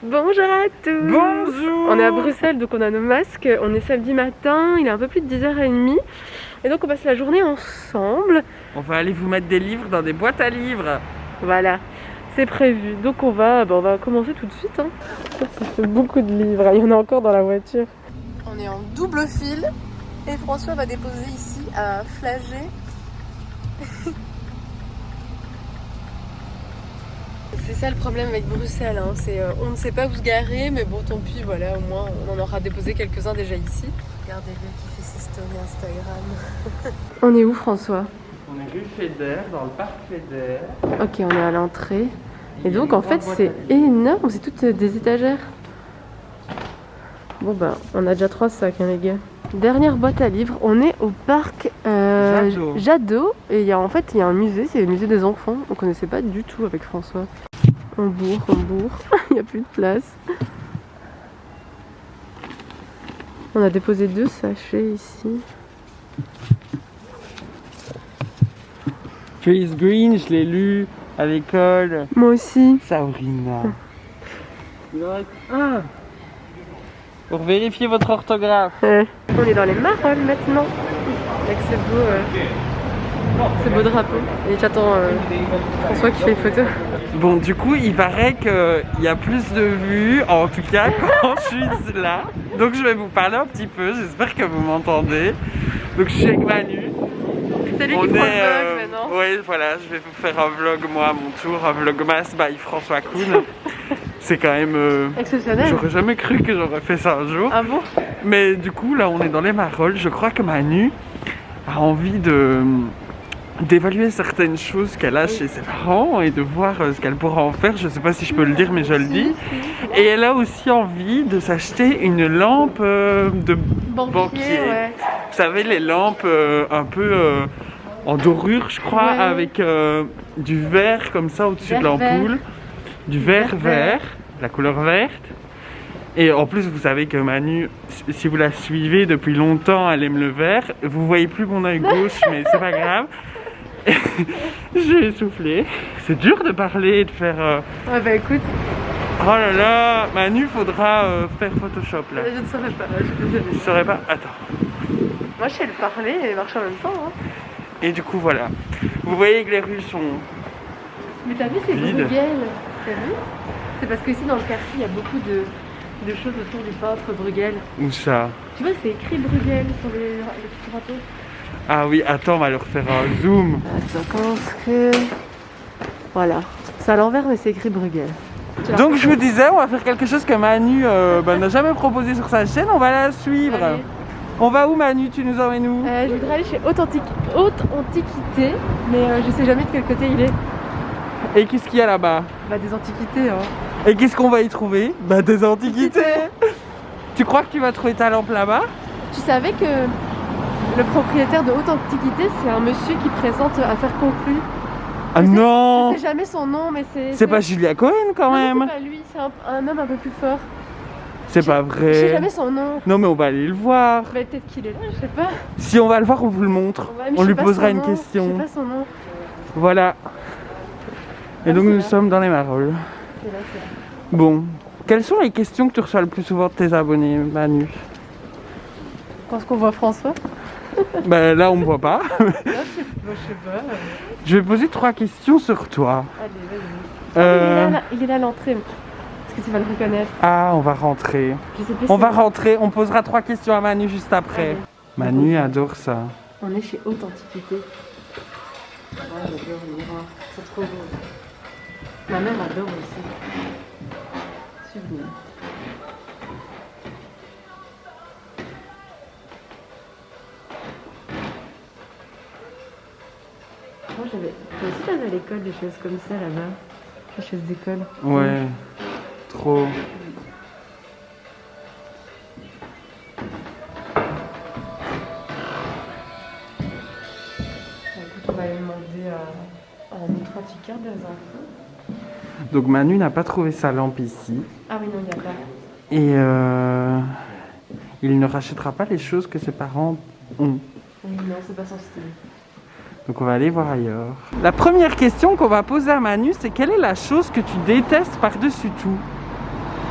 Bonjour à tous. Bonjour. On est à Bruxelles, donc on a nos masques. On est samedi matin, il est un peu plus de 10h30. Et donc on passe la journée ensemble. On va aller vous mettre des livres dans des boîtes à livres. Voilà, c'est prévu. Donc on va commencer tout de suite. Ça fait beaucoup de livres, il y en a encore dans la voiture. On est en double fil et François va déposer ici à Flagey. C'est ça le problème avec Bruxelles, hein. On ne sait pas où se garer, mais bon tant pis, voilà, au moins on en aura déposé quelques-uns déjà ici. Regardez-le qui fait ses stories Instagram. On est où François? On est rue Feder, dans le parc Feder. Ok, on est à l'entrée. Et donc en fait c'est énorme, c'est toutes des étagères. Bon bah on a déjà 3 sacs hein, les gars. Dernière boîte à livres, on est au parc Jadot. Et il y a un musée, c'est le musée des enfants. On connaissait pas du tout avec François. On bourre, il n'y a plus de place. On a déposé 2 sachets ici. Trees Green, je l'ai lu à l'école. Moi aussi. Sabrina. Il en reste un. Pour vérifier votre orthographe. On est dans les Marolles maintenant. Avec ce beau drapeau. Et j'attends François qui fait une photo. Bon, du coup, il paraît qu'il y a plus de vues, en tout cas, quand je suis là. Donc, je vais vous parler un petit peu. J'espère que vous m'entendez. Donc, je suis avec Manu. C'est lui qui prend le vlog maintenant. Oui, voilà, je vais vous faire un vlog, moi, à mon tour. Un vlogmas by François Kuhn. C'est quand même... exceptionnel. J'aurais jamais cru que j'aurais fait ça un jour. Ah bon? Mais du coup, là, on est dans les Marolles. Je crois que Manu a envie d'évaluer certaines choses qu'elle a chez ses parents et de voir ce qu'elle pourra en faire. Je sais pas si je peux le dire, mais je le dis. Et elle a aussi envie de s'acheter une lampe de banquier. Ouais. Vous savez, les lampes un peu en dorure, je crois, Ouais. avec du vert comme ça au-dessus de l'ampoule. Du vert vert, la couleur verte. Et en plus, vous savez que Manu, si vous la suivez depuis longtemps, elle aime le vert. Vous voyez plus mon œil gauche, mais c'est pas grave. J'ai essoufflé. C'est dur de parler et de faire... Ouais bah écoute. Oh là là, Manu, faudra faire Photoshop là. Je ne saurais pas, je suis désolée. Je saurais pas. Attends. Moi je sais le parler et marcher en même temps. Hein. Et du coup, voilà. Vous voyez que les rues sont... Mais t'as vu, c'est vide. Bruegel. T'as vu? C'est parce que ici dans le quartier, il y a beaucoup de choses autour du peintre Bruegel. Où ça? Tu vois, c'est écrit Bruegel sur les petits drapeaux. Ah oui, attends, on va leur faire un zoom. Attends, comment est-ce que... Voilà. C'est à l'envers, mais c'est écrit Bruegel. Donc je vous disais, on va faire quelque chose que Manu n'a jamais proposé sur sa chaîne, on va la suivre. Allez. On va où Manu? Tu nous emmènes où? Je voudrais aller chez Haute Antiquité, mais je sais jamais de quel côté il est. Et qu'est-ce qu'il y a là-bas? Bah des antiquités, hein. Et qu'est-ce qu'on va y trouver? Bah des antiquités. Tu crois que tu vas trouver ta lampe là-bas? Tu savais que le propriétaire de Haute Antiquité, c'est un monsieur qui présente Affaires conclues. Ah non! Je sais jamais son nom, mais c'est... C'est pas Julia Cohen quand même? Non, c'est pas lui, c'est un homme un peu plus fort. C'est pas Je sais vrai. jamais son nom. Non mais on va aller le voir. Bah, peut-être qu'il est là, je sais pas. Si on va le voir, on vous le montre. Ouais, mais On je lui sais pas posera son une nom. question. Je sais pas son nom. Voilà. Et Ah, donc c'est nous là. sommes dans les Marolles. C'est là, c'est là. Bon. Quelles sont les questions que tu reçois le plus souvent de tes abonnés, Manu? Quand est-ce qu'on voit François? Bah là on me voit pas. Là, je sais pas. Je vais poser 3 questions sur toi. Allez, vas-y. Il est là à l'entrée. Est-ce que tu vas le reconnaître? Ah, on va rentrer. Je sais plus On si- va rentrer, on posera 3 questions à Manu juste après. Allez. Manu adore ça. On est chez Haute Antiquité. Ouais, j'adore les miroirs. C'est trop beau. Ma mère adore aussi. Sublime. Moi j'avais... Toi aussi t'avais à l'école des choses comme ça là-bas. Les choses d'école. Ouais, trop. Écoute, on va aller demander à notre antiquaire des infos. Donc Manu n'a pas trouvé sa lampe ici. Ah oui, non, il n'y a pas. Et il ne rachètera pas les choses que ses parents ont. Oui, non, c'est pas son style. Donc on va aller voir ailleurs. La première question qu'on va poser à Manu, c'est quelle est la chose que tu détestes par-dessus tout?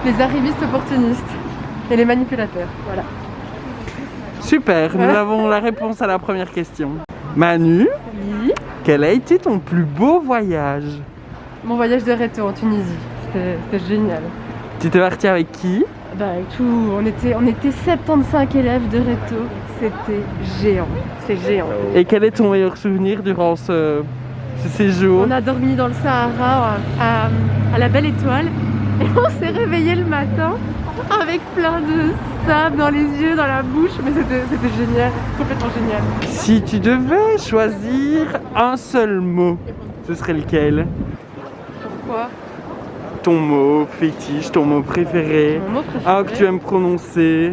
les arrivistes opportunistes et les manipulateurs. Voilà. Super, nous avons la réponse à la première question. Manu, Oui. quel a été ton plus beau voyage? Mon voyage de Reto en Tunisie. C'était génial. Tu t'es parti avec qui? Bah, avec tout, on était 75 élèves de Reto. C'était géant. C'est géant. Et quel est ton meilleur souvenir durant ce séjour? On a dormi dans le Sahara à la Belle Étoile et on s'est réveillé le matin avec plein de sable dans les yeux, dans la bouche, mais c'était génial, complètement génial. Si tu devais choisir un seul mot, ce serait lequel? Pourquoi? Ton mot fétiche, ton mot préféré, Mon mot préféré? un que tu aimes prononcer.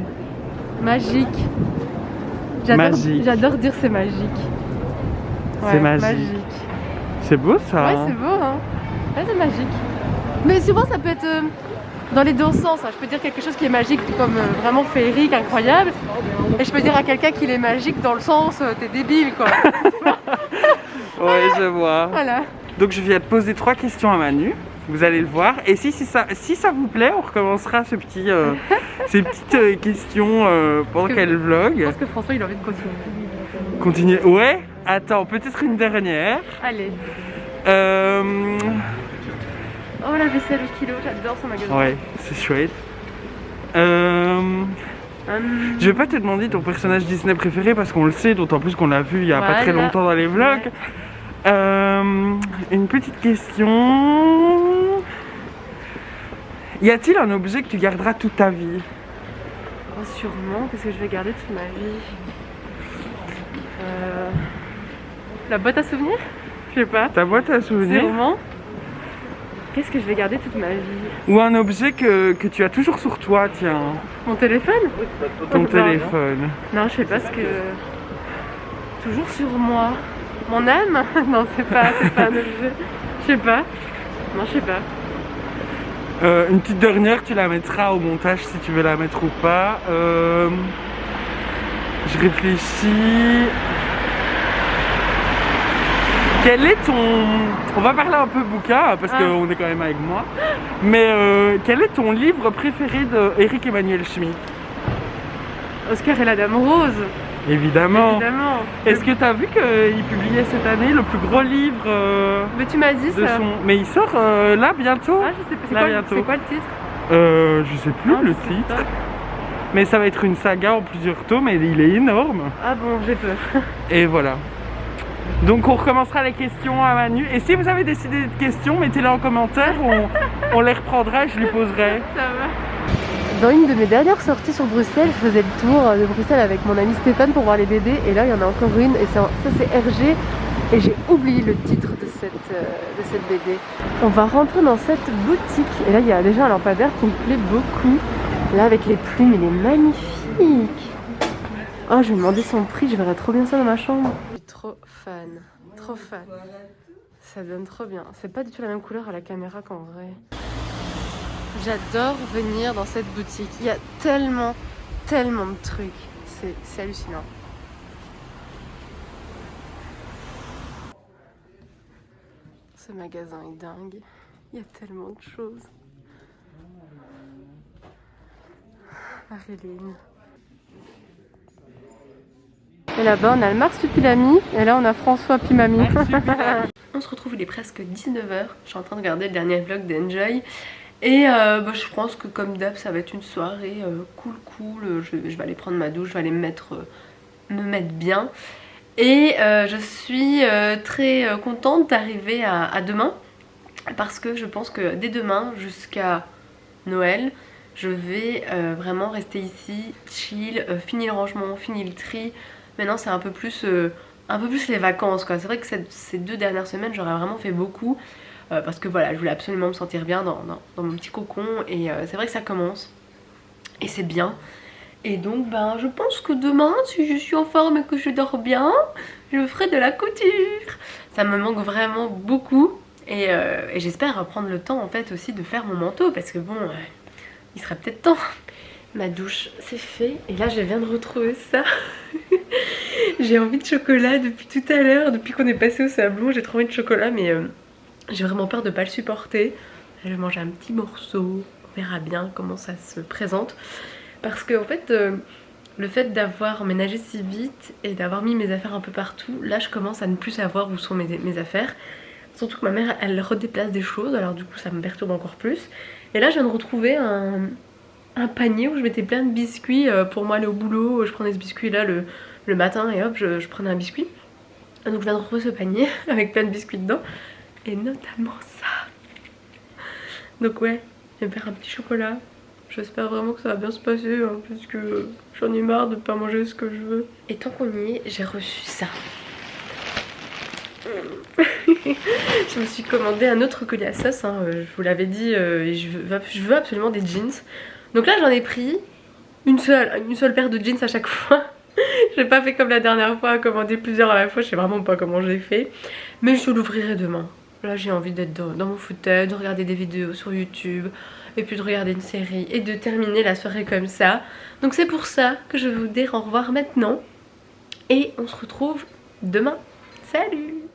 Magique. Magique. J'adore dire c'est magique. Ouais, C'est magique. C'est beau ça. Ouais, hein? c'est beau, hein. Ouais, c'est magique. Mais souvent, ça peut être dans les deux sens. Hein. Je peux dire quelque chose qui est magique, comme vraiment féerique, incroyable. Et je peux dire à quelqu'un qu'il est magique dans le sens t'es débile, quoi. Ouais, je vois. Voilà. Donc je viens de poser 3 questions à Manu. Vous allez le voir. Et si ça vous plaît, on recommencera ces petites questions pendant qu'elle Je vlog. pense que François, il a envie de continuer. Continuez. Ouais. Attends, peut-être une dernière. Allez. Euh... Oh, la vaisselle au kilo, j'adore ce magasin. Ouais, c'est chouette. Je vais pas te demander ton personnage Disney préféré parce qu'on le sait, d'autant plus qu'on l'a vu il y a pas très longtemps dans les vlogs. Une petite question. Y a-t-il un objet que tu garderas toute ta vie? Oh, sûrement, qu'est-ce que je vais garder toute ma vie? La boîte à souvenirs? Je sais pas. Ta boîte à souvenirs? Sûrement. Qu'est-ce que je vais garder toute ma vie? Ou un objet que tu as toujours sur toi, tiens. Mon téléphone? Ton téléphone. Non, je sais pas ce que... Toujours sur moi. Mon âme? Non, c'est pas un objet. Je sais pas. Non, je sais pas. Une petite dernière, tu la mettras au montage si tu veux la mettre ou pas. Je réfléchis. Quel est ton... On va parler un peu bouquin parce qu'on est quand même avec moi. Mais quel est ton livre préféré de Éric Emmanuel Schmitt? Oscar et la Dame Rose. Évidemment. Évidemment. Est-ce que tu as vu qu'il publiait cette année le plus gros livre Mais tu m'as dit de ça. son... Mais il sort là bientôt. Ah, je sais pas. Là, bientôt. C'est quoi le titre? Je sais plus Ah, le c'est titre. top. Mais ça va être une saga en plusieurs tomes et il est énorme. Ah bon, j'ai peur. Et voilà. Donc on recommencera les questions à Manu. Et si vous avez décidé de questions, mettez-les en commentaire, on les reprendra et je lui poserai. Ça va. Dans une de mes dernières sorties sur Bruxelles, je faisais le tour de Bruxelles avec mon ami Stéphane pour voir les BD. Et là, il y en a encore une. Et ça c'est RG. Et j'ai oublié le titre de cette BD. On va rentrer dans cette boutique. Et là, il y a déjà un lampadaire qui me plaît beaucoup. Là, avec les plumes, il est magnifique. Oh, je vais demander son prix. Je verrai trop bien ça dans ma chambre. Je suis trop fan. Trop fan. Ça donne trop bien. C'est pas du tout la même couleur à la caméra qu'en vrai. J'adore venir dans cette boutique. Il y a tellement de trucs. C'est hallucinant. Ce magasin est dingue. Il y a tellement de choses. Marilyn. Et là-bas, on a le Marsupilami. Et là, on a François Pimami. On se retrouve, il est presque 19h. Je suis en train de regarder le dernier vlog d'Enjoy. Et je pense que comme d'hab, ça va être une soirée cool. Je vais aller prendre ma douche, je vais aller me mettre bien. Et je suis très contente d'arriver à demain. Parce que je pense que dès demain, jusqu'à Noël, je vais vraiment rester ici, chill, fini le rangement, fini le tri. Maintenant, c'est un peu plus les vacances, quoi. C'est vrai que ces 2 dernières semaines, j'aurais vraiment fait beaucoup. Parce que voilà, je voulais absolument me sentir bien dans mon petit cocon. Et c'est vrai que ça commence. Et c'est bien. Et donc, je pense que demain, si je suis en forme et que je dors bien, je ferai de la couture. Ça me manque vraiment beaucoup. Et j'espère prendre le temps, en fait, aussi de faire mon manteau. Parce que bon, il serait peut-être temps. Ma douche, c'est fait. Et là, je viens de retrouver ça. J'ai envie de chocolat depuis tout à l'heure. Depuis qu'on est passé au Sablon, j'ai trop envie de chocolat. Mais j'ai vraiment peur de pas le supporter. Je vais manger un petit morceau. verra bien comment ça se présente. Parce que en fait, le fait d'avoir emménagé si vite et d'avoir mis mes affaires un peu partout, là je commence à ne plus savoir où sont mes affaires. Surtout que ma mère elle redéplace des choses, alors du coup ça me perturbe encore plus. Et là je viens de retrouver un panier où je mettais plein de biscuits pour moi aller au boulot. Je prenais ce biscuit là le matin et hop je prenais un biscuit. Donc je viens de retrouver ce panier avec plein de biscuits dedans. Et notamment ça. Donc ouais, je vais me faire un petit chocolat. J'espère vraiment que ça va bien se passer hein, parce que j'en ai marre de pas manger ce que je veux. Et tant qu'on y est, j'ai reçu ça. Je me suis commandé un autre collier à sauce, hein, je vous l'avais dit, et je veux absolument des jeans. Donc là j'en ai pris une seule paire de jeans à chaque fois. J'ai pas fait comme la dernière fois, à commander plusieurs à la fois, je sais vraiment pas comment j'ai fait. Mais je l'ouvrirai demain. Là j'ai envie d'être dans mon fauteuil, de regarder des vidéos sur YouTube, et puis de regarder une série, et de terminer la soirée comme ça. Donc c'est pour ça que je vais vous dire au revoir maintenant. Et on se retrouve demain. Salut!